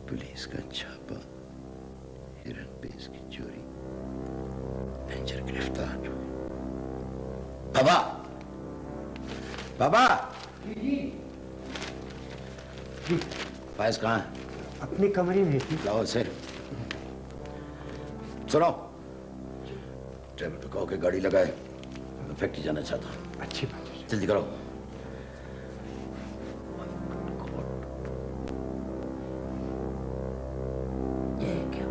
Police का छापा, हिरन पेश की चोरी, डेंजर गिरफ्तार। बाबा, बाबा जी फायज कहाँ है? अपने कमरे में थी। लाओ से। सुनो, ड्राइवर को कहो कि गाड़ी लगाए, मैं फैक्ट्री जाना चाहता हूँ। अच्छी बात है, जल्दी करो। ये क्या?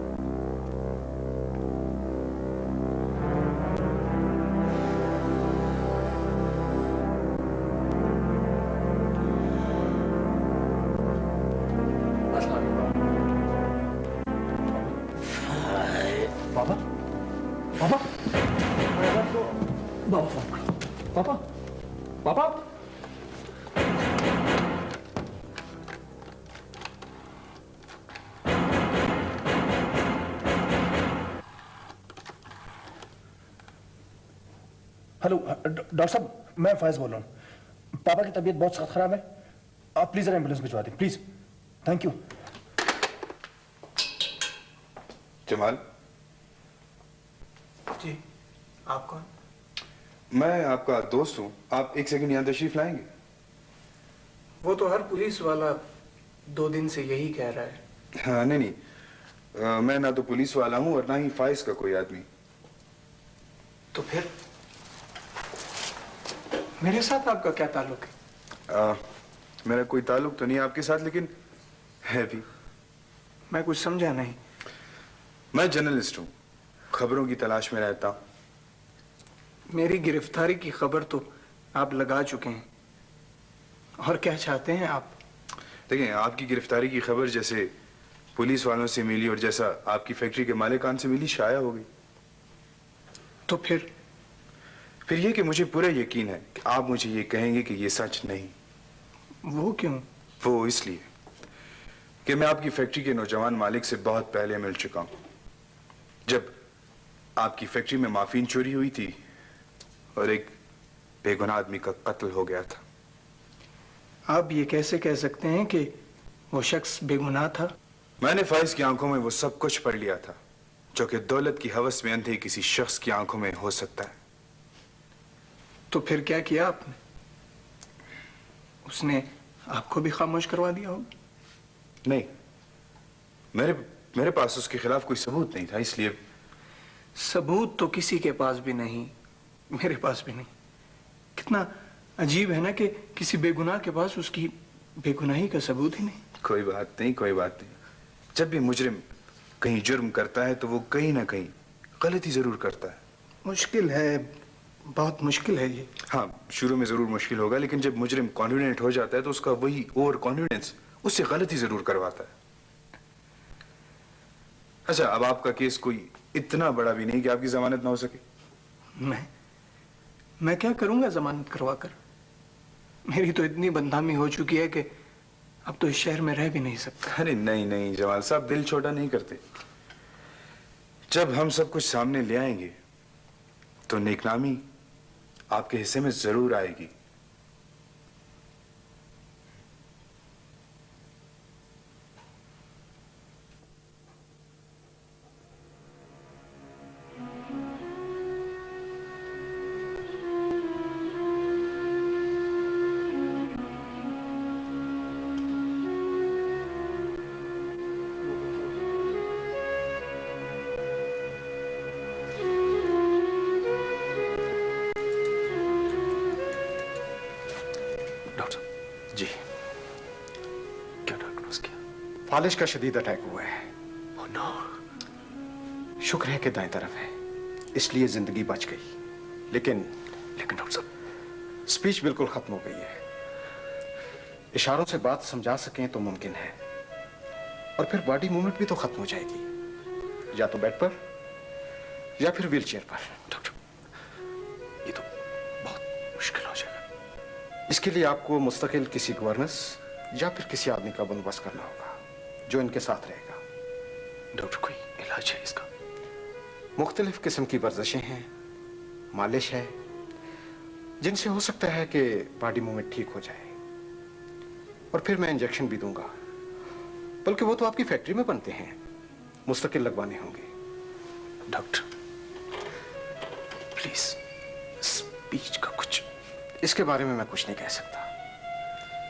बाबा बाबा बाबा बाबा बाबा हेलो डॉक्टर साहब, मैं फायज बोल रहा हूँ। पापा की तबीयत बहुत सख्त खराब है, आप प्लीज एम्बुलेंस भिजवा दें please. Thank you. Jamal ji, आप कौन? मैं आपका दोस्त हूँ। आप एक सेकंड यहाँ तशरीफ लाएंगे? वो तो हर पुलिस वाला 2 दिन से यही कह रहा है। हाँ नहीं, मैं ना तो पुलिस वाला हूँ और ना ही फाइज का कोई आदमी। तो फिर मेरे साथ आपका क्या ताल्लुक है? मेरा कोई ताल्लुक तो नहीं आपके साथ, लेकिन है भी। मैं कुछ समझा नहीं। मैं जर्नलिस्ट हूँ, खबरों की तलाश में रहता हूँ। मेरी गिरफ्तारी की खबर तो आप लगा चुके हैं, और क्या चाहते हैं आप? देखिए, आपकी गिरफ्तारी की खबर जैसे पुलिस वालों से मिली और जैसा आपकी फैक्ट्री के मालिकान से मिली, शाया हो गई। तो फिर ये कि मुझे पूरा यकीन है कि आप मुझे ये कहेंगे कि ये सच नहीं। वो क्यों? वो इसलिए कि मैं आपकी फैक्ट्री के नौजवान मालिक से बहुत पहले मिल चुका हूं, जब आपकी फैक्ट्री में माफिन चोरी हुई थी और एक बेगुनाह आदमी का कत्ल हो गया था। आप ये कैसे कह सकते हैं कि वो शख्स बेगुनाह था? मैंने फाइज की आंखों में वो सब कुछ पढ़ लिया था जो कि दौलत की हवस में अंधे किसी शख्स की आंखों में हो सकता है। तो फिर क्या किया आपने? उसने आपको भी खामोश करवा दिया होगा? नहीं, मेरे पास उसके खिलाफ कोई सबूत नहीं था, इसलिए। सबूत तो किसी के पास भी नहीं, मेरे पास भी नहीं। कितना अजीब है ना कि किसी बेगुनाह के पास उसकी बेगुनाही का सबूत ही नहीं। कोई बात नहीं, कोई बात नहीं। जब भी मुजरिम कहीं जुर्म करता है तो वो कहीं ना कहीं गलती जरूर करता है। मुश्किल है, बहुत मुश्किल है ये। हाँ, शुरू में जरूर मुश्किल होगा, लेकिन जब मुजरिम कॉन्फिडेंट हो जाता है तो उसका वही ओवर कॉन्फिडेंस उससे गलती जरूर करवाता है। अच्छा, अब आपका केस कोई इतना बड़ा भी नहीं कि आपकी जमानत ना हो सके। मैं क्या करूंगा जमानत करवाकर? मेरी तो इतनी बदनामी हो चुकी है कि अब तो इस शहर में रह भी नहीं सकता। अरे नहीं नहीं जमाल साहब, दिल छोटा नहीं करते। जब हम सब कुछ सामने ले आएंगे तो नेकनामी आपके हिस्से में जरूर आएगी। फालिश का शदीद अटैक हुआ है। Oh no. शुक्र है कि दाएं तरफ है, इसलिए जिंदगी बच गई। लेकिन डॉक्टर साहब, स्पीच बिल्कुल खत्म हो गई है। इशारों से बात समझा सकें तो मुमकिन है, और फिर बॉडी मूवमेंट भी तो खत्म हो जाएगी, या तो बेड पर या फिर व्हीलचेयर पर। डॉक्टर, ये तो बहुत मुश्किल हो जाएगा। इसके लिए आपको मुस्तकिल किसी गवर्नेंस या फिर किसी आदमी का बंदोबस्त करना होगा जो इनके साथ रहेगा। डॉक्टर, कोई इलाज है इसका? मुख्तलिफ किस्म की वर्जिशें हैं, मालिश है, जिनसे हो सकता है कि बॉडी मूवमेंट ठीक हो जाए, और फिर मैं इंजेक्शन भी दूंगा। बल्कि वो तो आपकी फैक्ट्री में बनते हैं, मुस्तकिल लगवाने होंगे। डॉक्टर प्लीज स्पीच का कुछ। इसके बारे में मैं कुछ नहीं कह सकता,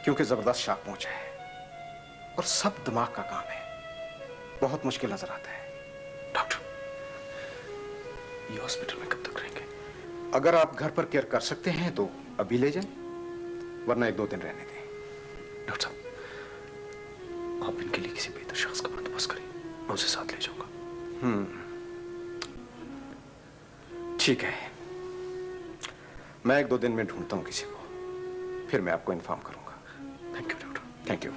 क्योंकि जबरदस्त शॉक पहुंचा है और सब दिमाग का काम है, बहुत मुश्किल नजर आता है। डॉक्टर ये हॉस्पिटल में कब तक रहेंगे? अगर आप घर पर केयर कर सकते हैं तो अभी ले जाएं, वरना 1-2 दिन रहने दें। डॉक्टर साहब आप इनके लिए किसी बेहतर शख्स का बंदोबस्त करें, मैं उसे साथ ले जाऊंगा। ठीक है, मैं 1-2 दिन में ढूंढता हूं किसी को, फिर मैं आपको इन्फॉर्म करूंगा। Thank you doctor. Thank you.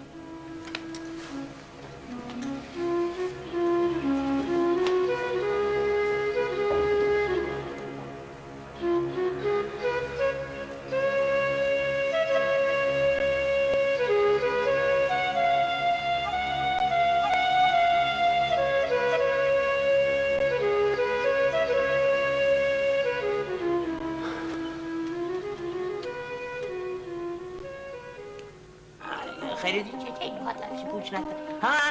पूछना था। हाँ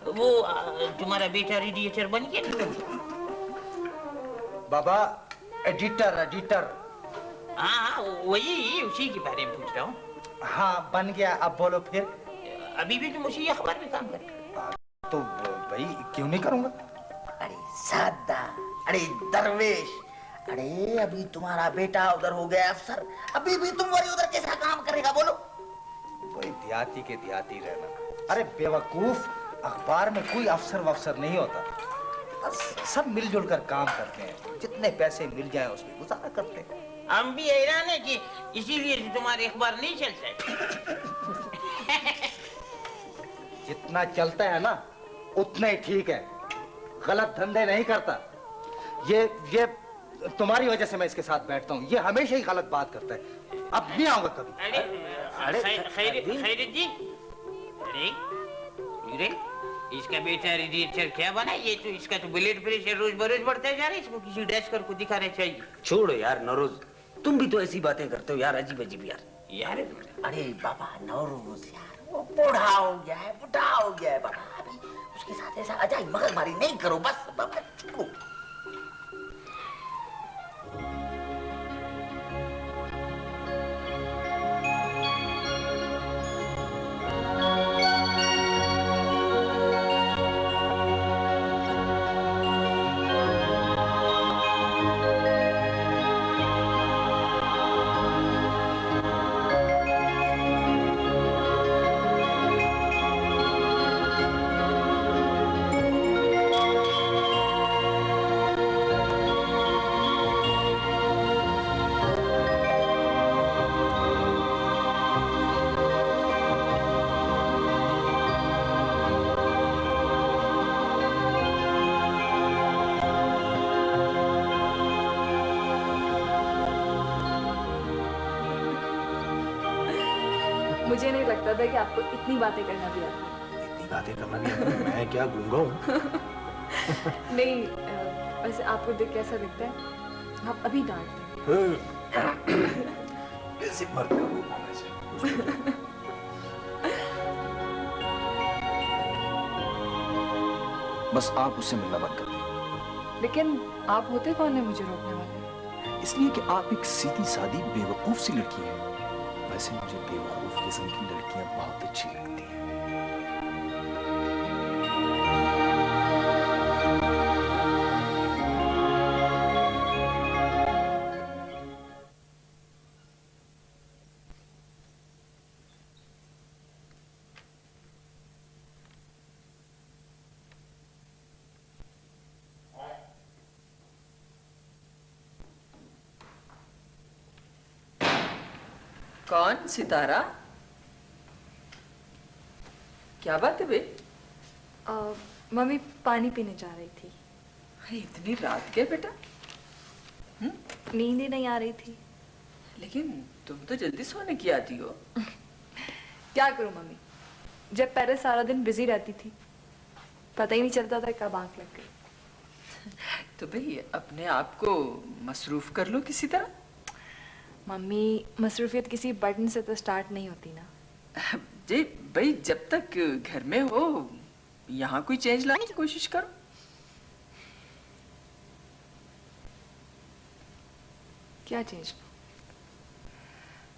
वो तुम्हारा बेटा रेडिएटर बन गया ना? बाबा एडिटर एडिटर। हाँ वही उसी के बारे में पूछ रहा हूँ। हाँ बन गया, अब बोलो फिर। अभी भी तुम उसी अखबार में काम कर? तो भाई क्यों नहीं करूँगा? अरे सादा, अरे दरवेश, अरे अभी तुम्हारा बेटा उधर हो गया अफसर, अभी भी तुम वही उधर कैसा काम करेगा बोलो? कोई देहाती के देहाती रहना। अरे बेवकूफ, अखबार में कोई अफसर वफसर नहीं होता, सब मिलजुल कर काम करते हैं, जितने पैसे मिल जाए उसमें गुजारा करते हैं। हम भी हैरान है कि इसीलिए तुम्हारे अखबार नहीं चलता है। जितना चलता है ना उतना ही ठीक है, गलत धंधे नहीं करता। ये तुम्हारी वजह से मैं इसके साथ बैठता हूँ, ये हमेशा ही गलत बात करता है। अब नहीं आऊंगा कभी। अरे खैरियत जी, अरे इसका बेटा रेडिएटर क्या बना? ये तो इसका तो ब्लड प्रेशर रोज बरोज बढ़ता जा रहा है, इसको किसी डॉक्टर को दिखाना चाहिए। छोड़ो यार नौरोज, तुम भी तो ऐसी बातें करते हो यार, अजीब अजीब यार। अरे बाबा नौरोज यार, वो बूढ़ा हो गया है बाबा, अभी उसके साथ ऐसा अजाई मगजमारी नहीं करो बस बाबा। मुझे नहीं लगता था कि आपको इतनी बातें करना भी आता है। इतनी बातें करना भी आता है? मैं क्या गूंगा हूँ? नहीं, वैसे आपको देख कैसा दिखता है? आप अभी डांटते हैं। कैसे मर्द का रूप होना चाहिए। बस आप उससे मिलना बंद कर दें। लेकिन आप होते कौन है मुझे रोकने वाले? इसलिए कि आप एक सीधी सादी बेवकूफ सी लड़की हैं। वैसे मुझे बेवकूफ किस्म की लड़कियां बहुत अच्छी लगती हैं। कौन? सितारा? क्या बात है बे? मम्मी पानी पीने जा रही थी। इतनी रात के बेटा? नींद ही नहीं आ रही थी। लेकिन तुम तो जल्दी सोने की आती हो। क्या करूं मम्मी, जब पहले सारा दिन बिजी रहती थी, पता ही नहीं चलता था कब आंख लग गई। तो भाई अपने आप को मसरूफ कर लो किसी तरह। मम्मी मसरूफियत किसी बटन से तो स्टार्ट नहीं होती ना। जी भाई, जब तक घर में हो यहाँ कोई चेंज लाने की कोशिश करो। क्या चेंज?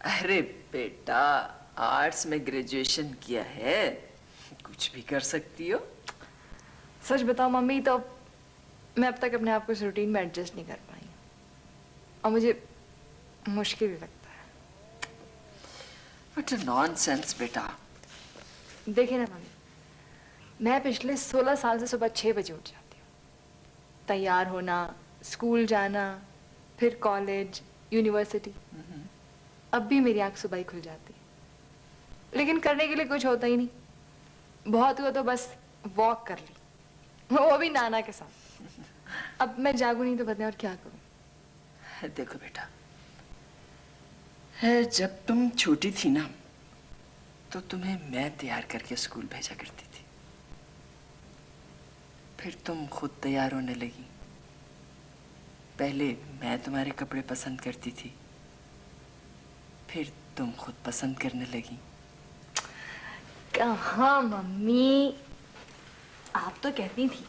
अरे बेटा, आर्ट्स में ग्रेजुएशन किया है, कुछ भी कर सकती हो। सच बताओ मम्मी, तो मैं अब तक अपने आप को इस रूटीन में एडजस्ट नहीं कर पाई और मुझे मुश्किल भी लगता है। व्हाट अ नॉनसेंस बेटा। देखिए ना मम्मी, मैं पिछले 16 साल से सुबह 6 बजे उठ जाती हूँ। तैयार होना, स्कूल जाना, फिर कॉलेज, यूनिवर्सिटी। अब भी मेरी आंख सुबह ही खुल जाती है, लेकिन करने के लिए कुछ होता ही नहीं। बहुत हुआ तो बस वॉक कर ली, वो भी नाना के साथ। अब मैं जागू नहीं तो बताएं और क्या करूं? देखो बेटा, है जब तुम छोटी थी ना, तो तुम्हें मैं तैयार करके स्कूल भेजा करती थी। फिर तुम खुद तैयार होने लगी। पहले मैं तुम्हारे कपड़े पसंद करती थी, फिर तुम खुद पसंद करने लगी। कहाँ मम्मी, आप तो कहती थी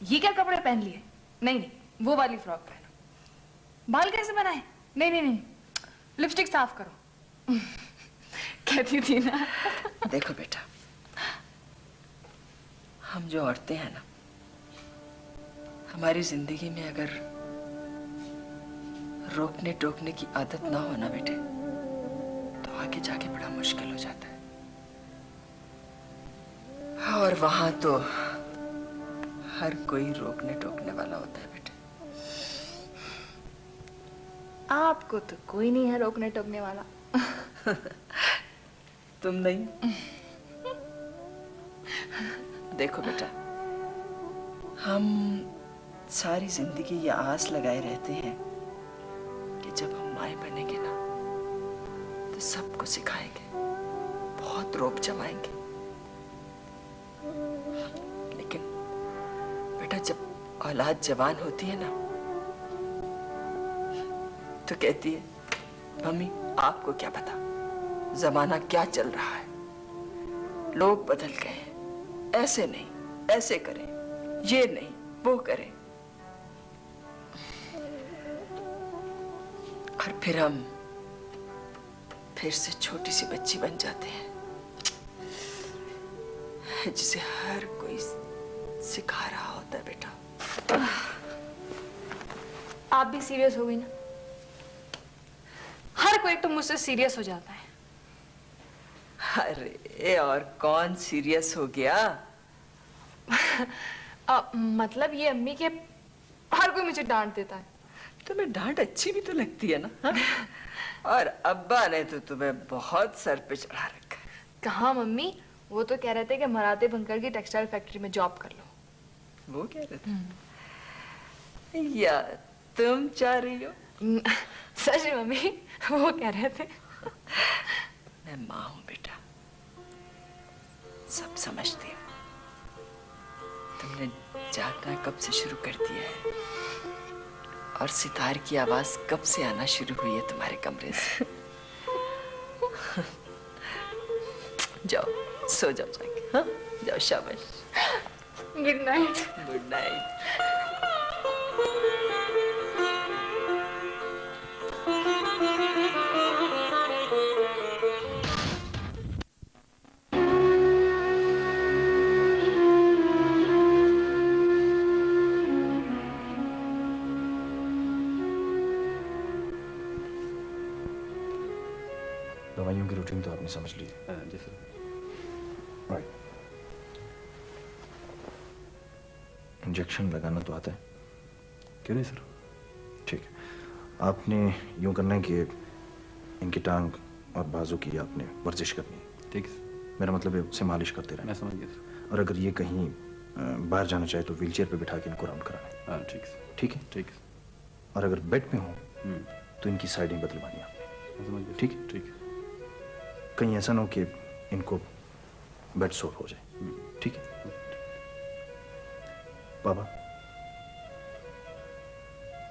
ये क्या कपड़े पहन लिए, नहीं नहीं वो वाली फ्रॉक पहनो। बाल कैसे बनाए, नहीं नहीं नहीं लिपस्टिक साफ करो। कहती थी ना। देखो बेटा, हम जो औरतें हैं ना, हमारी जिंदगी में अगर रोकने टोकने की आदत ना हो ना बेटे, तो आगे जाके बड़ा मुश्किल हो जाता है। और वहां तो हर कोई रोकने टोकने वाला होता है बेटे। आपको तो कोई नहीं है रोकने टोकने वाला। तुम नहीं। देखो बेटा, हम सारी जिंदगी ये आस लगाए रहते हैं कि जब हम माए बनेंगे ना, तो सबको सिखाएंगे, बहुत रोब जमाएंगे। लेकिन बेटा, जब औलाद जवान होती है ना, तो कहती है, मम्मी आपको क्या पता जमाना क्या चल रहा है, लोग बदल गए हैं, ऐसे नहीं ऐसे करें, ये नहीं वो करें। और फिर हम फिर से छोटी सी बच्ची बन जाते हैं, जिसे हर कोई सिखा रहा होता है बेटा। आप भी सीरियस हो गई ना? हर कोई तो मुझसे सीरियस हो जाता है। अरे और कौन सीरियस हो गया? मतलब ये अम्मी के हर कोई मुझे डांट देता है। तुम्हें डांट अच्छी भी तो लगती है ना? हा? और अब्बा ने तो तुम्हें बहुत सर पे चढ़ा रखा है। कहाँ मम्मी, वो तो कह रहे थे कि मराठे बंकर की टेक्सटाइल फैक्ट्री में जॉब कर लो। वो कह रहे थे? या तुम चाह रही हो? सच में मम्मी, वो कह रहे थे। मैं माँ हूं बेटा, सब समझती हूँ। तुमने जागना कब से शुरू कर दिया है, और सितार की आवाज कब से आना शुरू हुई है तुम्हारे कमरे से। जाओ सो जाओ जाके, हाँ जाओ, शाबाश। Good night. Good night. दवाइयों की रूटीन तो आपने समझ ली है? जी सर। राइट। इंजेक्शन लगाना तो आता है? क्यों नहीं सर। ठीक है, आपने यूं करना है कि इनकी टांग और बाजू की आपने वर्जिश करनी है। ठीक है। मेरा मतलब है उससे मालिश करते रहना। मैं समझ गया सर। और अगर ये कहीं बाहर जाना चाहे तो व्हीलचेयर पे बिठा के इनको राउंड कराना है। हाँ ठीक है। ठीक है? ठीक है। और अगर बेड पे हो तो इनकी साइडिंग बदलवानी है। मैं समझ गया। ठीक है? ठीक है। कहीं ऐसा ना हो कि इनको बेड सोर हो जाए। ठीक है? बाबा,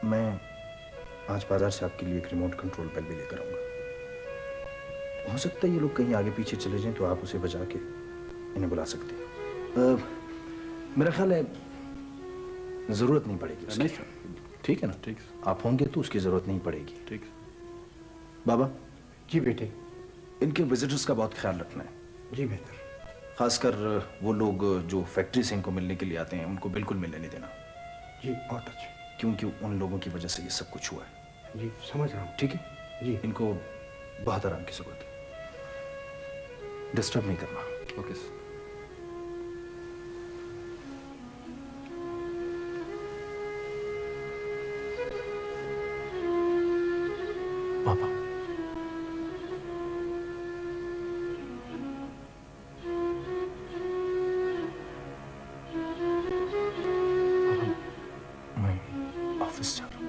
मैं आज बाजार से आपके लिए एक रिमोट कंट्रोल बेल भी लेकर आऊंगा। हो सकता है ये लोग कहीं आगे पीछे चले जाएं तो आप उसे बजा के इन्हें बुला सकते हैं। मेरा ख्याल है जरूरत नहीं पड़ेगी उसकी। नहीं सर, ठीक है ना? ठीक। आप होंगे तो उसकी जरूरत नहीं पड़ेगी। ठीक। बाबा, जी बेटे। इनके विजिटर्स का बहुत ख्याल रखना है। जी बेहतर। खासकर वो लोग जो फैक्ट्री से इनको मिलने के लिए आते हैं, उनको बिल्कुल मिलने नहीं देना। जी बहुत अच्छा। क्योंकि उन लोगों की वजह से ये सब कुछ हुआ है। जी समझ रहा हूँ। ठीक है जी। इनको बहुत आराम की जरूरत है, डिस्टर्ब नहीं करना। Okay sir. पापा, मैं ऑफिस जा रहा हूँ।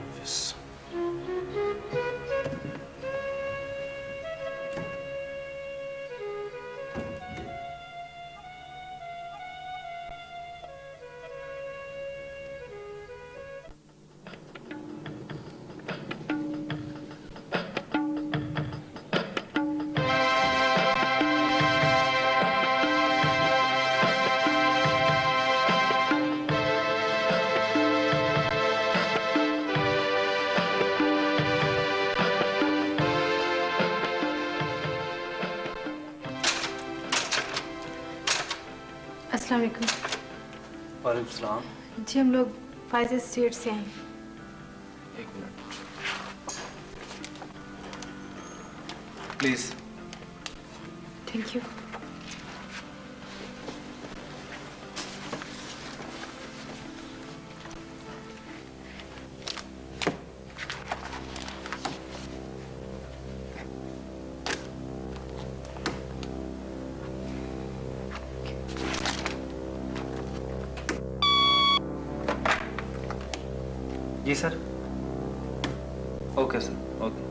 ऑफिस। अस्सलाम वालेकुम। वालेकुम सलाम। जी हम लोग फाइज स्टेट से हैं। एक मिनट प्लीज। Thank you. जी sir. Okay sir, okay.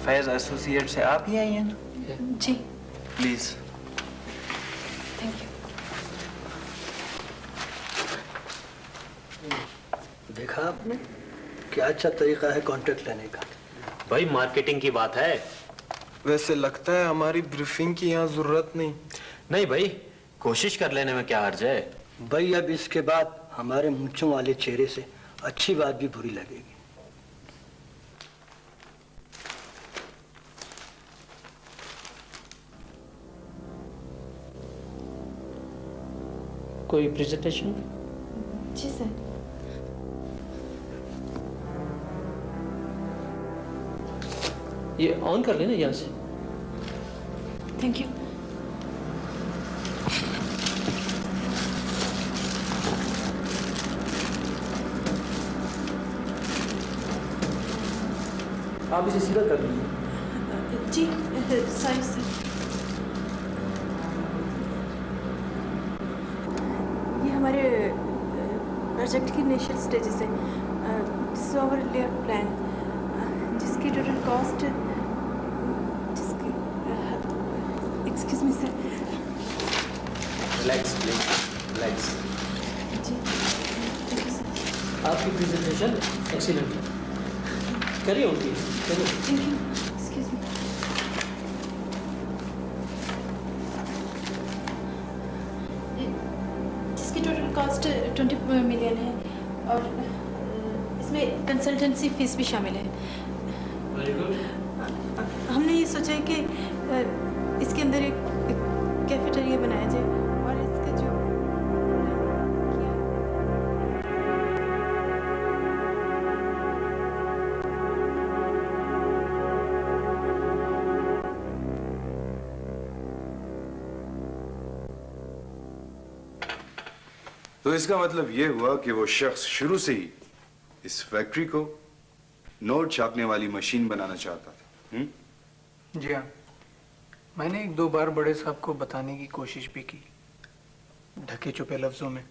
Faiz associate से आप ही आई हैं ना? जी प्लीज। Thank you. देखा आपने क्या अच्छा तरीका है कॉन्ट्रैक्ट लेने का। भाई मार्केटिंग की बात है। वैसे लगता है हमारी ब्रीफिंग की यहाँ जरूरत नहीं। नहीं भाई, कोशिश कर लेने में क्या हर्ज है। भाई अब इसके बाद हमारे मूंछों वाले चेहरे से अच्छी बात भी बुरी लगेगी। कोई प्रेजेंटेशन? जी सर। ये ऑन कर लेना यहाँ से। Thank you. आप इसे सीधा कर लीजिए। जी सॉरी सर। ये हमारे प्रोजेक्ट की इनिशियल स्टेजेस है। This is our layout plan जिसकी टोटल कॉस्ट जिसकी excuse me sir. Relax please, relax. जी थैंक यू सर। आपकी प्रेजेंटेशन एक्सीलेंट है। करिए उनकी, करिए। Thank you. Excuse me. जिसकी टोटल कॉस्ट 20 मिलियन है और इसमें कंसल्टेंसी फीस भी शामिल है। Very good. हमने ये सोचा है कि इसके अंदर एक कैफेटेरिया बनाया जाए और इसका जो तो इसका मतलब यह हुआ कि वो शख्स शुरू से ही इस फैक्ट्री को नोट छापने वाली मशीन बनाना चाहता था। जी हाँ, मैंने एक दो बार बड़े साहब को बताने की कोशिश भी की, ढके छुपे लफ्जों में।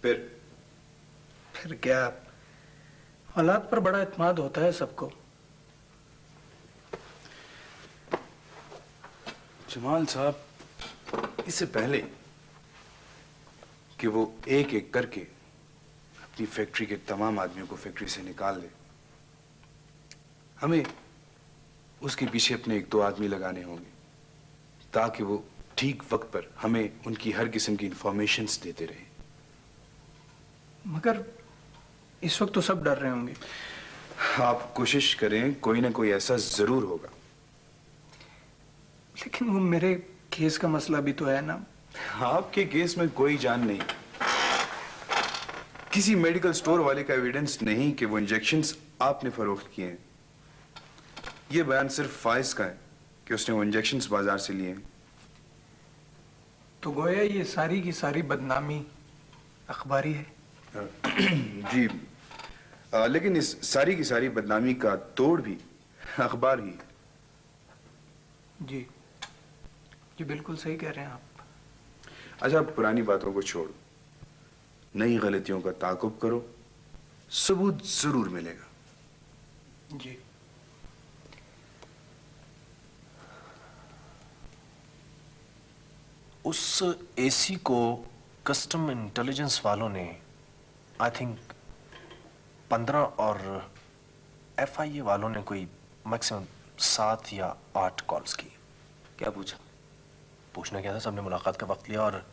फिर क्या, हालात पर बड़ा इत्मीनान होता है सबको। जमाल साहब, इससे पहले कि वो एक एक करके अपनी फैक्ट्री के तमाम आदमियों को फैक्ट्री से निकाल दे, हमें उसके पीछे अपने 1-2 आदमी लगाने होंगे ताकि वो ठीक वक्त पर हमें उनकी हर किस्म की इंफॉर्मेशंस देते रहे। मगर इस वक्त तो सब डर रहे होंगे। आप कोशिश करें, कोई ना कोई ऐसा जरूर होगा। लेकिन वो मेरे केस का मसला भी तो है ना। आपके केस में कोई जान नहीं, किसी मेडिकल स्टोर वाले का एविडेंस नहीं कि वो इंजेक्शंस आपने फरोख्त किए हैं। ये बयान सिर्फ फाइज का है कि उसने वो इंजेक्शंस बाजार से लिए हैं। तो गोया ये सारी की सारी बदनामी अखबारी है। जी, लेकिन इस सारी की सारी बदनामी का तोड़ भी अखबार ही है। जी जी, बिल्कुल सही कह रहे हैं आप। अच्छा, पुरानी बातों को छोड़ो, नई गलतियों का ताकुब करो, सबूत जरूर मिलेगा। जी। उस एसी को कस्टम इंटेलिजेंस वालों ने आई थिंक 15 और एफआईए वालों ने कोई मैक्सिमम 7 या 8 कॉल्स की। क्या पूछा? पूछना क्या था, सबने मुलाकात का वक्त लिया और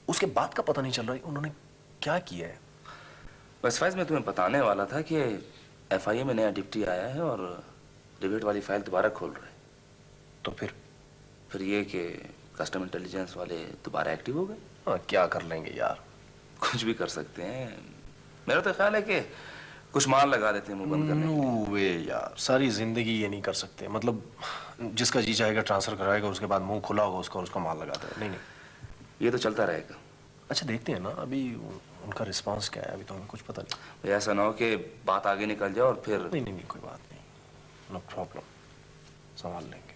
उसके बाद का पता नहीं चल रहा उन्होंने क्या किया है। बस फाइज मैं तुम्हें बताने वाला था कि एफआईए में नया डिप्टी आया है और डिबेट वाली फाइल दोबारा खोल रहे हैं। तो फिर ये कि कस्टम इंटेलिजेंस वाले दोबारा एक्टिव हो गए। हाँ, क्या कर लेंगे यार, कुछ भी कर सकते हैं। मेरा तो ख्याल है कि कुछ माल लगा देते हैं मुंह बंद करने के लिए। वे यार, सारी जिंदगी ये नहीं कर सकते। मतलब जिसका जी चाहेगा ट्रांसफर कराएगा, उसके बाद मुंह खुला होगा उसका, उसका माल लगा देगा। नहीं, ये तो चलता रहेगा। अच्छा, देखते हैं ना अभी उनका रिस्पांस क्या है। अभी तो हमें कुछ पता नहीं। ऐसा ना हो कि बात आगे निकल जाए और फिर। नहीं, कोई बात नहीं, नो प्रॉब्लम, संभाल लेंगे।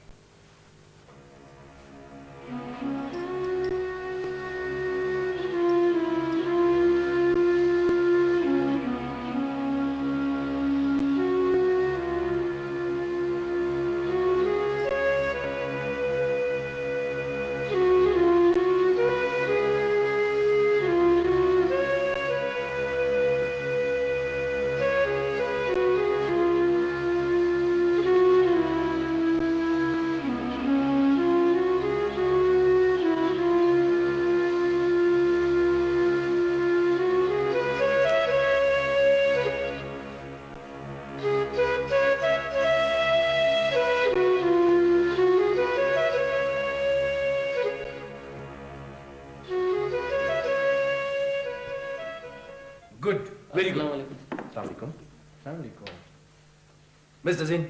Mr. Zin,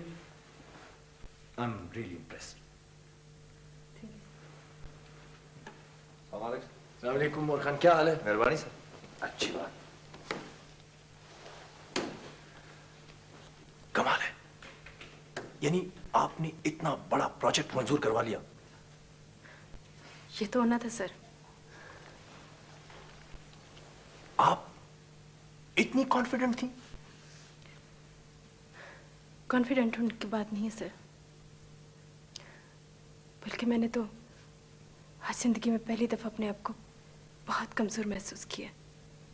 I'm really impressed. अस्सलामुअलैकुम मोर खान, क्या हाल है? मेहरबानी सर। अच्छी बात, कमाल है। यानी आपने इतना बड़ा प्रोजेक्ट मंजूर करवा लिया। ये तो होना था सर। आप इतनी कॉन्फिडेंट थी? कॉन्फिडेंट होने की बात नहीं है सर, बल्कि मैंने तो आज जिंदगी में पहली दफा अपने आप को बहुत कमजोर महसूस किया।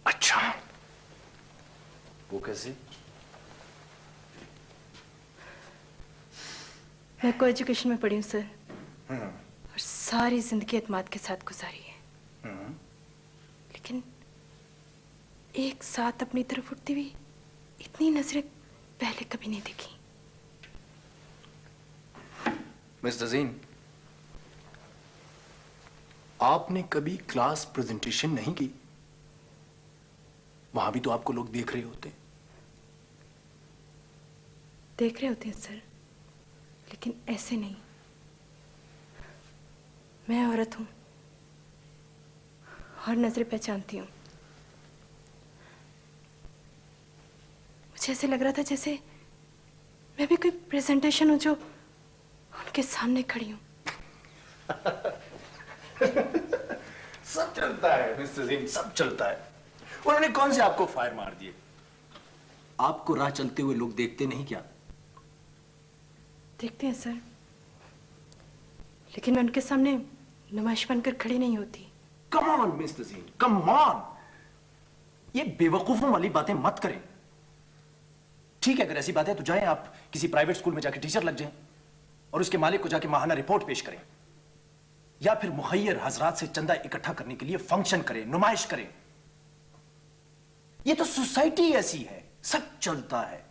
अच्छा, वो कैसे? मैं को एजुकेशन में पढ़ी हूँ सर, और सारी जिंदगी एतमाद के साथ गुजारी है। लेकिन एक साथ अपनी तरफ उठती हुई इतनी नजरें पहले कभी नहीं देखी। मिस्टर ज़ीन, आपने कभी क्लास प्रेजेंटेशन नहीं की? वहां भी तो आपको लोग देख रहे होते हैं। देख रहे होते हैं सर, लेकिन ऐसे नहीं। मैं औरत हूं और नजरें पहचानती हूं। मुझे ऐसे लग रहा था जैसे मैं भी कोई प्रेजेंटेशन हूं जो उनके सामने खड़ी हूं। सब चलता है मिस्टर ज़ीन, सब चलता है। उन्होंने कौन से आपको फायर मार दिए? आपको राह चलते हुए लोग देखते नहीं क्या? देखते हैं सर, लेकिन मैं उनके सामने नुमाइश बनकर खड़ी नहीं होती। Come on mister Zeen, come on. ये बेवकूफों वाली बातें मत करें। ठीक है, अगर ऐसी बात है तो जाएं आप किसी प्राइवेट स्कूल में जाके टीचर लग जाएं और उसके मालिक को जाके माहाना रिपोर्ट पेश करें, या फिर मुखैर हजरात से चंदा इकट्ठा करने के लिए फंक्शन करें, नुमाइश करें। ये तो सोसाइटी ऐसी है, सब चलता है।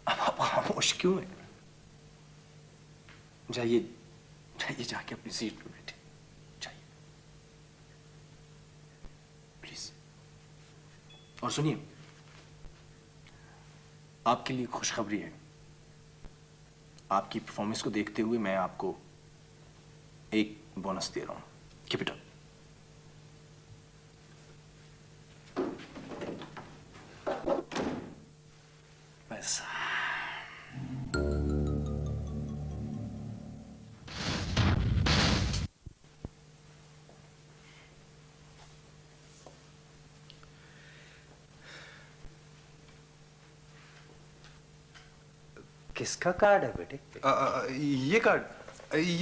अब आप खामोश क्यों है? जाइए जाइए, जाके अपनी सीट पर बैठे, जाइए प्लीज। और सुनिए, आपके लिए खुशखबरी है। आपकी परफॉर्मेंस को देखते हुए मैं आपको एक बोनस दे रहा हूं। Keep it up. बस। किसका कार्ड है बेटे? ये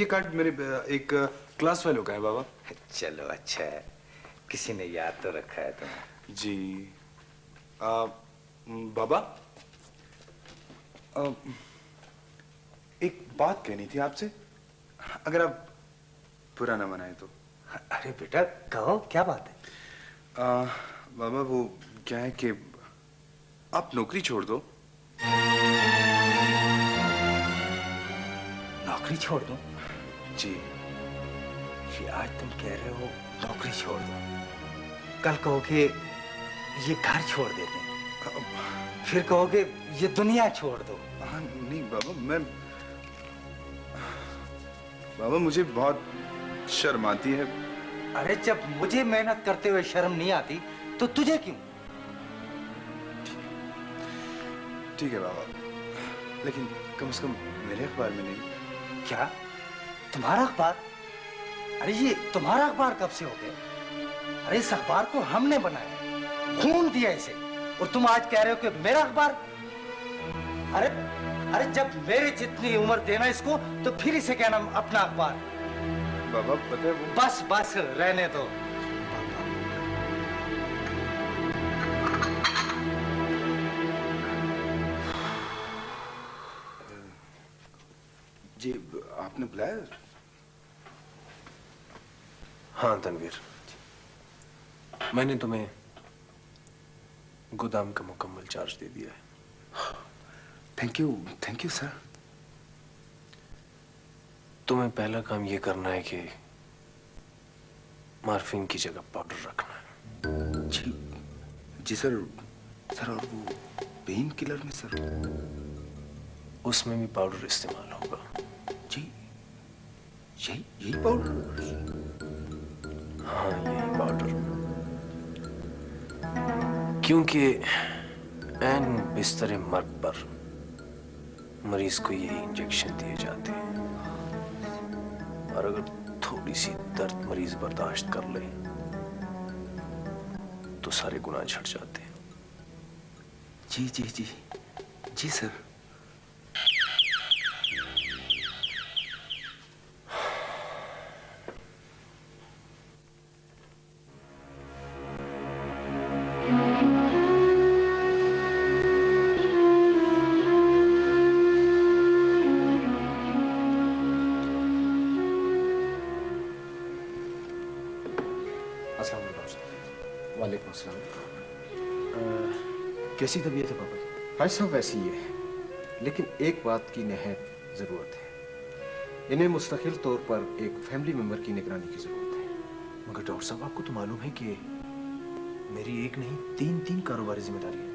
कार्ड मेरे एक क्लास फेलो का है बाबा। चलो अच्छा है, किसी ने याद तो रखा है तुम्हें। जी बाबा, एक बात कहनी थी आपसे, अगर आप बुरा ना मनाए तो। अरे बेटा कहो, क्या बात है? बाबा वो क्या है कि आप नौकरी छोड़ दो। नौकरी छोड़ दूं? जी। ये आज तुम कह रहे हो नौकरी छोड़ दो, कल कहोगे ये घर छोड़ देते हैं, फिर कहोगे ये दुनिया छोड़ दो। हाँ नहीं बाबा, बाबा मुझे बहुत शर्म आती है। अरे जब मुझे मेहनत करते हुए शर्म नहीं आती तो तुझे क्यों? ठीक है बाबा, लेकिन कम से कम मेरे अखबार में नहीं। क्या तुम्हारा अखबार? अरे ये तुम्हारा अखबार कब से हो गया? अरे इस अखबार को हमने बनाया, खून दिया इसे, और तुम आज कह रहे हो कि मेरा अखबार? अरे अरे जब मेरे जितनी उम्र देना इसको तो फिर इसे कहना अपना अखबार। बाबा पता है वो... बस बस रहने दो। जी आपने बुलाया? हाँ तनवीर, मैंने तुम्हें गोदाम का मुकम्मल चार्ज दे दिया है। Thank you sir. तुम्हें पहला काम ये करना है कि मार्फिन की जगह पाउडर रखना है। जी सर। सर और वो पेन किलर में सर? उसमें भी पाउडर इस्तेमाल होगा। जी यही पाउडर? हाँ यही पाउडर, क्योंकि ऐन बिस्तर मर्ग पर मरीज को यही इंजेक्शन दिए जाते हैं, और अगर थोड़ी सी दर्द मरीज बर्दाश्त कर ले तो सारे गुनाह झड़ जाते हैं। जी सर। वालेकुम अस्सलाम। कैसी तबीयत है पापा की? भाई साहब वैसी ही है, लेकिन एक बात की निहायत जरूरत है। इन्हें मुस्तकिल तौर पर एक फैमिली मेंबर की निगरानी की जरूरत है। मगर डॉक्टर साहब आपको तो मालूम है कि मेरी एक नहीं तीन कारोबारी जिम्मेदारी है।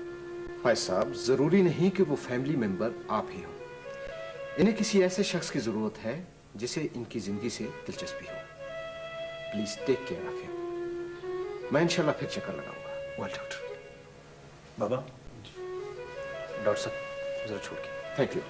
भाई साहब जरूरी नहीं कि वो फैमिली मेंबर आप ही हो। इन्हें किसी ऐसे शख्स की जरूरत है जिसे इनकी जिंदगी से दिलचस्पी हो। Please take care of him. मैं इंशाल्लाह फिर चक्कर लगाऊंगा। Well doctor. बाबा डॉक्टर साहब जरा छोड़ के। Thank you.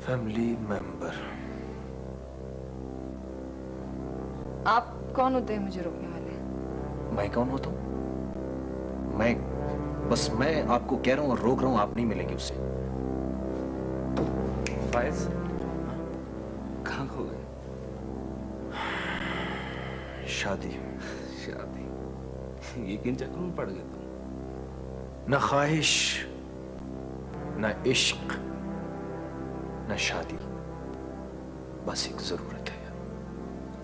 Family member. आप कौन होते हैं मुझे रोकने वाले? मैं कौन होता हूँ? मैं आपको कह रहा हूँ और रोक रहा हूँ, आप नहीं मिलेंगे उससे। फायज कहाँ खो गए? शादी। शादी? ये किन चक्करों में पड़ गए तुम? न ख्वाहिश, न इश्क, न शादी, बस एक जरूरत है।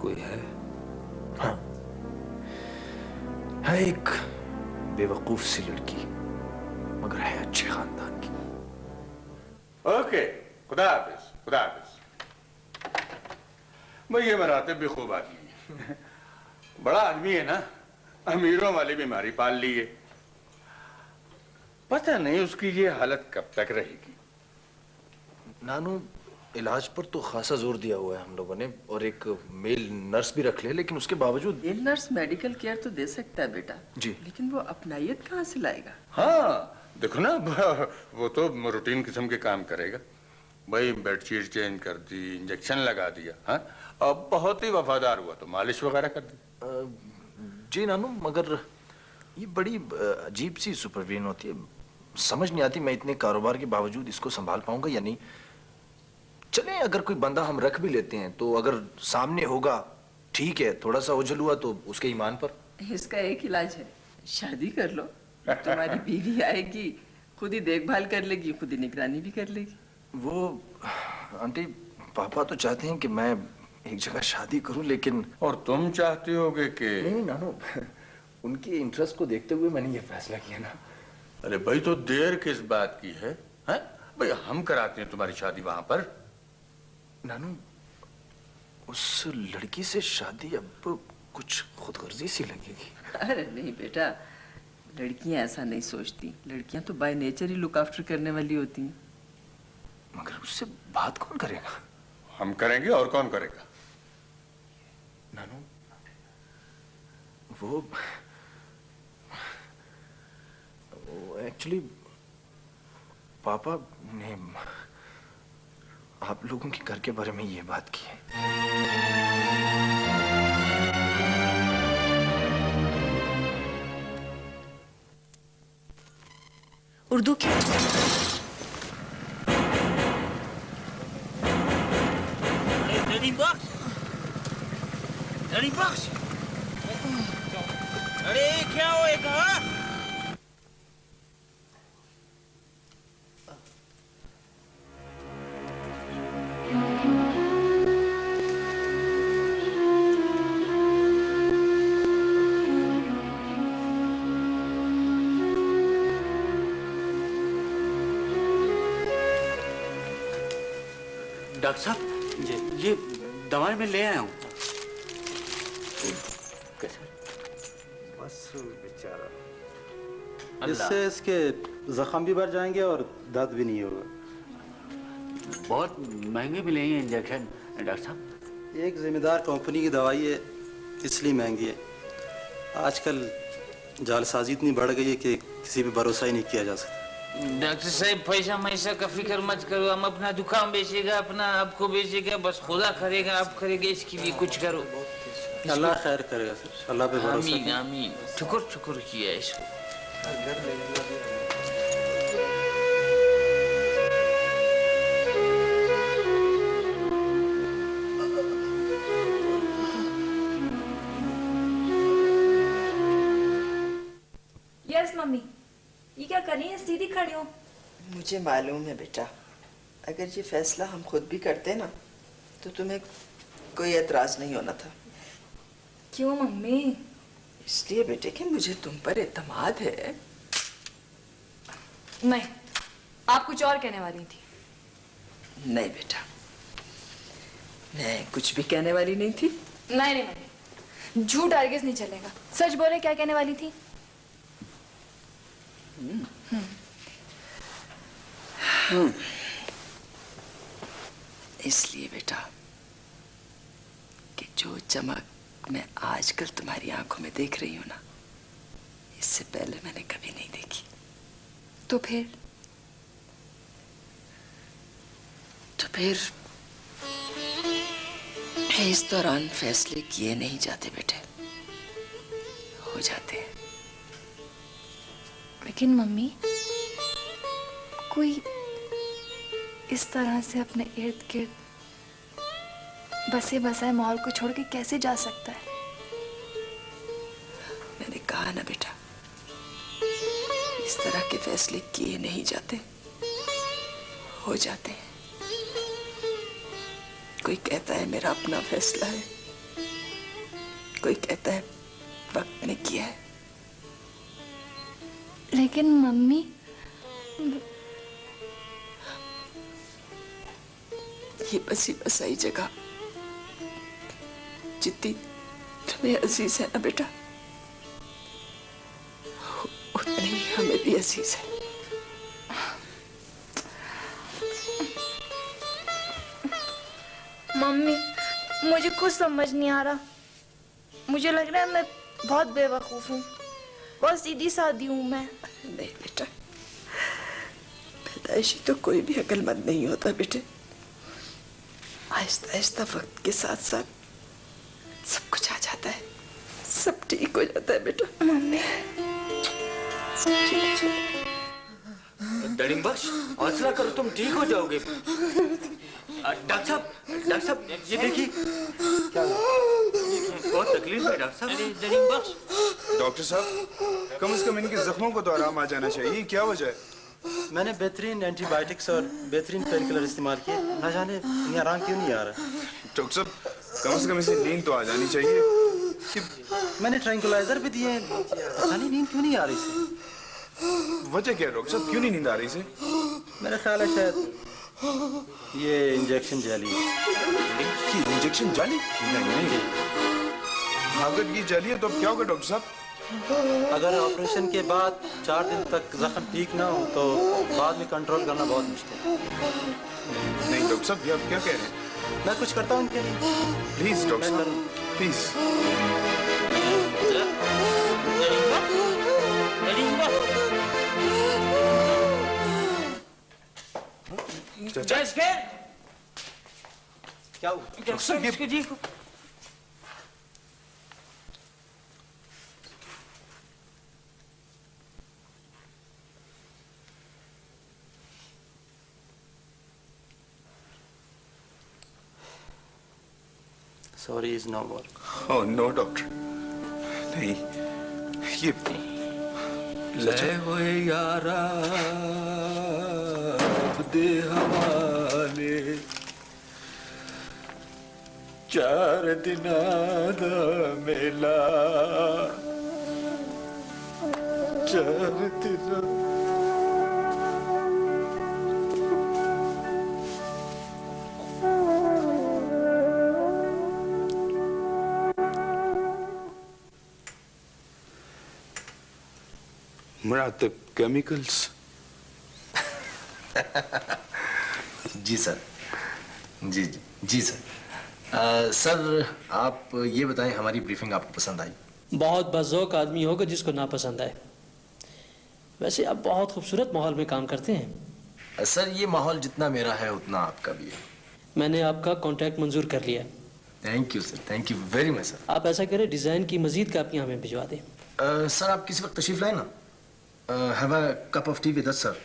कोई है? हाँ, है एक बेवकूफ सी लड़की, मगर है अच्छे खानदान की। ओके, खुदा हाफिज, खुदा हाफिज। भाई ये मराते भी खूब आदमी है। बड़ा आदमी है ना, अमीरों वाली बीमारी पाल ली है। पता नहीं उसकी ये हालत कब तक रहेगी। नानू, इलाज पर तो खासा जोर दिया हुआ है हम लोगों ने, और एक मेल नर्स भी रख ले, लेकिन उसके बावजूद। मेल नर्स मेडिकल केयर तो दे सकता है बेटा जी, लेकिन वो अपनायत कहाँ से लाएगा? हाँ देखो ना, वो तो रूटीन किस्म के काम करेगा। भाई बेडशीट चेंज कर दी, इंजेक्शन लगा दिया, हाँ, अब बहुत ही वफादार हुआ तो मालिश वगैरह कर दी। जी नानू, मगर ये बड़ी अजीब सी सुपरवीन होती है, समझ नहीं आती मैं इतने कारोबार के बावजूद इसको संभाल पाऊंगा या नहीं। चलें, अगर कोई बंदा हम रख भी लेते हैं तो अगर सामने होगा ठीक है, थोड़ा सा ओझल हुआ तो उसके ईमान पर। इसका एक इलाज है, शादी कर लो। तुम्हारी बीवी आएगी, खुद ही देखभाल कर लेगी, खुद ही निगरानी भी कर लेगी। वो आंटी, पापा तो चाहते हैं कि मैं एक जगह शादी करूं, लेकिन। और तुम चाहते होगे कि? नहीं नानू, उनके इंटरेस्ट को देखते हुए मैंने ये फैसला किया ना। अरे भाई, तो देर किस बात की है? भाई हम कराते हैं तुम्हारी शादी वहां पर। नानू, उस लड़की से शादी अब कुछ खुदगर्जी सी लगेगी। अरे नहीं बेटा, लड़कियां ऐसा नहीं सोचती। लड़कियां तो by nature he look after करने वाली होती हैं। मगर उससे बात कौन करेगा? हम करेंगे, और कौन करेगा? नानू, वो एक्चुअली पापा ने आप लोगों के घर के बारे में ये बात की है। उर्दू की अरे क्या होएगा? डॉक्टर साहब जी, ये दवाई मैं ले आया हूँ। बस बेचारा, इससे इसके जख्म भी बढ़ जाएंगे और दर्द भी नहीं होगा। बहुत महंगे मिले हैं इंजेक्शन डॉक्टर साहब। एक जिम्मेदार कंपनी की दवाई है, इसलिए महंगी है। आजकल जालसाजी इतनी बढ़ गई है कि किसी पे भरोसा ही नहीं किया जा सकता। डॉक्टर साहब, पैसा मैसा का फिक्र मत करो, हम अपना दुकान बेचेगा, अपना आपको बेचेगा, बस खुदा करेगा, आप करेंगे, इसके लिए कुछ करो। अल्लाह खैर करेगा सर, अल्लाह पे भरोसा। आमीन आमीन, ठुकुर ठुकुर किया इसको। यस मम्मी, ये क्या कर रही है? सीधी खड़ी हो। मुझे मालूम है बेटा, अगर ये फैसला हम खुद भी करते ना तो तुम्हें कोई एतराज नहीं होना था। क्यों मम्मी? इसलिए बेटे कि मुझे तुम पर एतमाद है। नहीं, आप कुछ और कहने वाली थी। नहीं बेटा, मैं कुछ भी कहने वाली नहीं थी। नहीं नहीं मम्मी, झूठ हरगिज़ नहीं चलेगा। सच बोले, क्या कहने वाली थी? इसलिए बेटा कि जो चमक मैं आजकल तुम्हारी आंखों में देख रही हूं ना, इससे पहले मैंने कभी नहीं देखी। तो फिर? तो फिर इस दौरान फैसले किए नहीं जाते बेटे, हो जाते हैं। लेकिन मम्मी, कोई इस तरह से अपने इर्द गिर्द बसे बसाए माहौल को छोड़ के कैसे जा सकता है? मैंने कहा ना बेटा, इस तरह के फैसले किए नहीं जाते, हो जाते हैं। कोई कहता है मेरा अपना फैसला है, कोई कहता है वक्त ने किया है। लेकिन मम्मी, ये बसी बसाई जगह जितनी तुम्हें अजीज है ना बेटा, उतनी ही हमें भी अजीज है। मम्मी, मुझे कुछ समझ नहीं आ रहा। मुझे लग रहा है मैं बहुत बेवकूफ हूँ, बहुत सीधी सादी हूँ मैं। नहीं बेटा, पैदाइशी तो कोई भी अक्लमंद नहीं होता बेटे। आहिस्ता आहिस्ता वक्त के साथ साथ सब कुछ आ जाता है, सब ठीक हो जाता है बेटा। मम्मी, सब ठीक हो जाता है। डरिंग बख्श, हौसला करो, तुम ठीक हो जाओगे। डॉक्टर साहब, ये देखिए क्या बहुत तकलीफ है डॉक्टर साहब। डरिंग बख्श। डॉक्टर साहब, कम से कम इनके जख्मों को तो आराम आ जाना चाहिए, क्या वजह है? मैंने बेहतरीन एंटीबायोटिक्स और बेहतरीन पेनकिलर इस्तेमाल किए, न जाने इन्हें आराम क्यों नहीं आ रहा। डॉक्टर साहब, कम से कम इसे नींद तो आ जानी चाहिए। मैंने ट्रैंकुलाइजर भी दिए, पता नहीं नींद क्यों नहीं आ रही इसे। वजह क्या है डॉक्टर साहब, क्यों नहीं नींद आ रही इसे? मेरा ख्याल है शायद ये इंजेक्शन जाली है। इंजेक्शन जाली? नहीं, अगर ये जाली है तो अब क्या होगा डॉक्टर साहब? अगर ऑपरेशन के बाद 4 दिन तक जख्म ठीक ना हो तो बाद में कंट्रोल करना बहुत मुश्किल है। नहीं डॉक्टर साहब, ये आप क्या कह रहे हैं? मैं कुछ करता हूँ उनके लिए। प्लीज डॉक्टर साहब, प्लीज। क्या हुआ? Sorry is no more. Oh no doctor, नहीं ये ले वो यारा दे हवाले 4 दिनां दा मेला 4 दिनां मुरातिब केमिकल्स। जी सर, जी जी जी सर। सर आप ये बताएं, हमारी ब्रीफिंग आपको पसंद आई? बहुत बज़ौक़ आदमी होगा जिसको ना पसंद आए। वैसे आप बहुत खूबसूरत माहौल में काम करते हैं। सर ये माहौल जितना मेरा है उतना आपका भी है। मैंने आपका कॉन्ट्रैक्ट मंजूर कर लिया। Thank you sir, thank you very much sir. आप ऐसा करें, डिज़ाइन की मजीद कापियाँ हमें भिजवा दें। सर आप किसी वक्त तशरीफ लाए ना। Have a cup of T with us sir.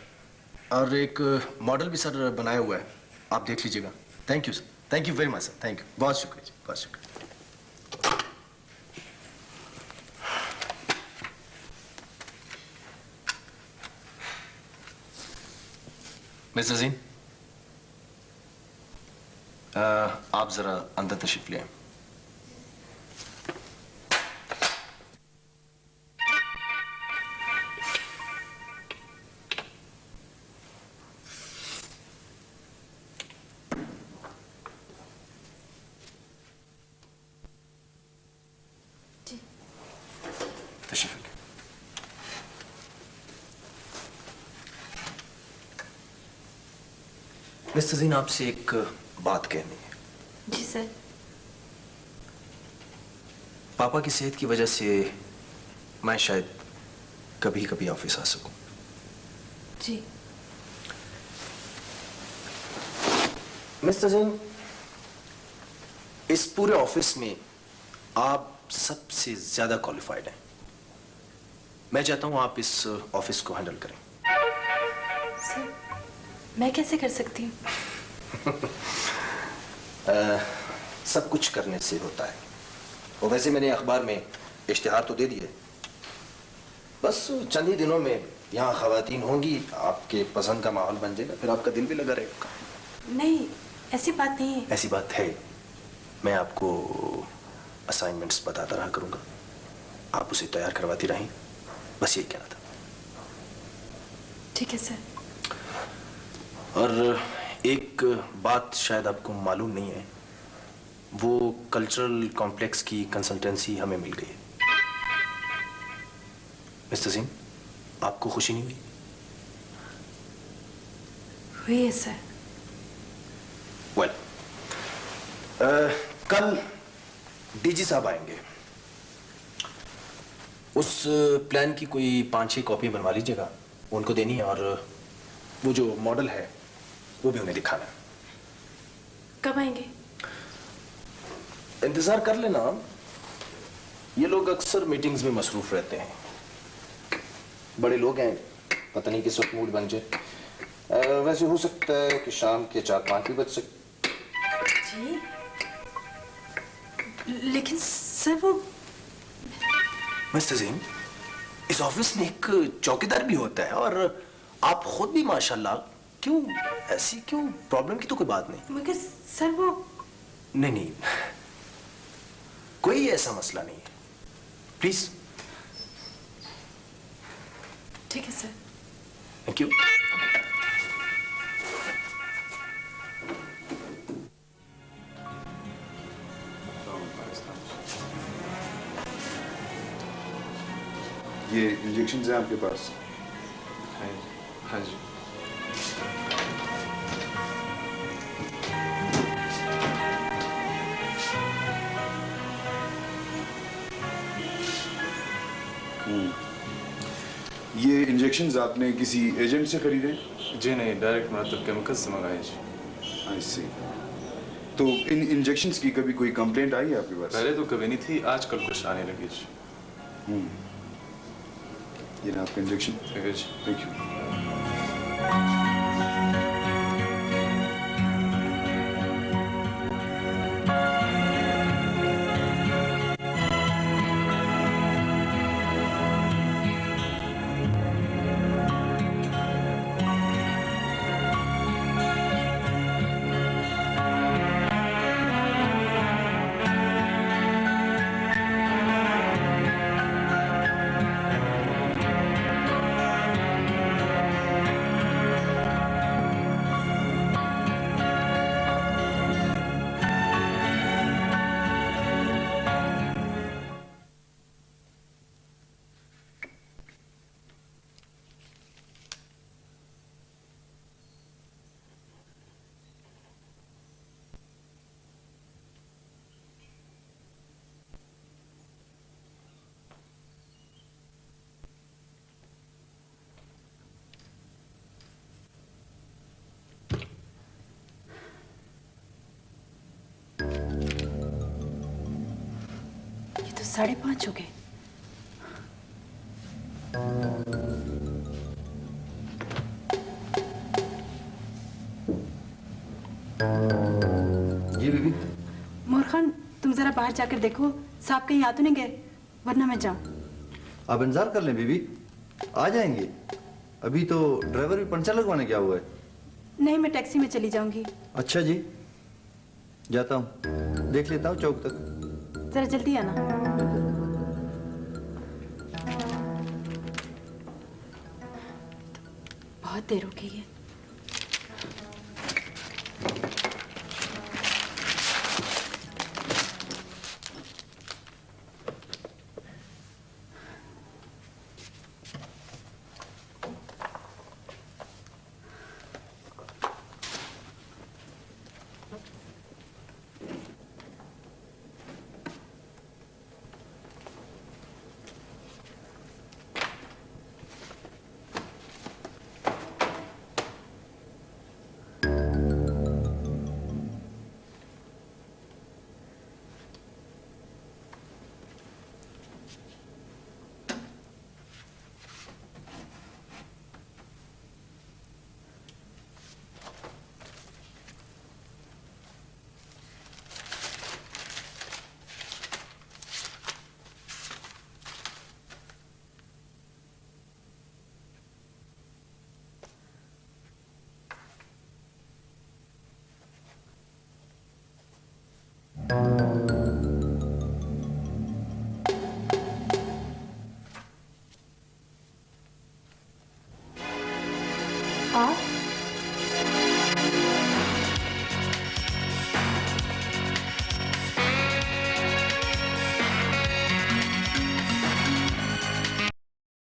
और एक मॉडल भी सर बनाया हुआ है, आप देख लीजिएगा। Thank you sir, thank you very much sir, thank you, बहुत शुक्रिया जी, बहुत शुक्रिया। मिस्टर जीन, आप जरा अंदर तशरीफ ले आए। मिस्टर जीन, आपसे एक बात कहनी है। जी सर। पापा की सेहत की वजह से मैं शायद कभी कभी ऑफिस आ सकूं। जी। मिस्टर सिंह, इस पूरे ऑफिस में आप सबसे ज्यादा क्वालिफाइड हैं। मैं चाहता हूं आप इस ऑफिस को हैंडल करें। सर, मैं कैसे कर सकती हूँ? सब कुछ करने से होता है। और वैसे मैंने अखबार में इश्तिहार तो दे दिए, बस चंद ही दिनों में यहाँ खवातीन होंगी, आपके पसंद का माहौल बन जाएगा, फिर आपका दिल भी लगा रहेगा। नहीं, ऐसी बात नहीं है। ऐसी बात है। मैं आपको असाइनमेंट्स बताता रहा करूंगा, आप उसे तैयार करवाती रहें, बस ये कहना था। ठीक है सर। और एक बात शायद आपको मालूम नहीं है, वो कल्चरल कॉम्प्लेक्स की कंसल्टेंसी हमें मिल गई है। मिस्टर सिंह, आपको खुशी नहीं हुई? हुई है सर। वेल, कल डीजी साहब आएंगे, उस प्लान की कोई 5-6 कॉपी बनवा लीजिएगा, उनको देनी है, और वो जो मॉडल है वो भी उन्हें दिखाना है। कब आएंगे? इंतजार कर लेना, ये लोग अक्सर मीटिंग्स में मसरूफ रहते हैं, बड़े लोग हैं, पता नहीं किस वक्त मूड बन जाए। वैसे हो सकता है कि शाम के 4-5 भी बज सकते। जी, लेकिन सर वो... मिस्टर सिंह, इस ऑफिस में एक चौकीदार भी होता है, और आप खुद भी माशाल्लाह, क्यों ऐसी क्यों प्रॉब्लम की तो कोई बात नहीं। मगर सर वो... नहीं, कोई ऐसा मसला नहीं है, प्लीज। ठीक है सर। Thank you. ये इंजेक्शन है आपके पास? हाँ जी। ये इंजेक्शंस आपने किसी एजेंट से खरीदे? जी नहीं, डायरेक्ट मतलब केमिकल्स से मंगाए जी। आई सी। तो इन इंजेक्शंस की कभी कोई कंप्लेंट आई है आपके पास? पहले तो कभी नहीं थी, आजकल कुछ आने लगी जी। ये ना आपका इंजेक्शन। Thank you. ये तो 5:30 हो गए। जी बीबी। मोर खान, तुम जरा बाहर जाकर देखो, साहब कहीं आ तो नहीं गए, वरना मैं जाऊं। आप इंतजार कर लें बीबी, आ जाएंगे। अभी तो ड्राइवर भी पंचर लगवाने गया हुआ है। नहीं, मैं टैक्सी में चली जाऊंगी। अच्छा जी, जाता हूँ, देख लेता हूँ चौक तक। जरा जल्दी आना। बहुत देर हो गई है। आप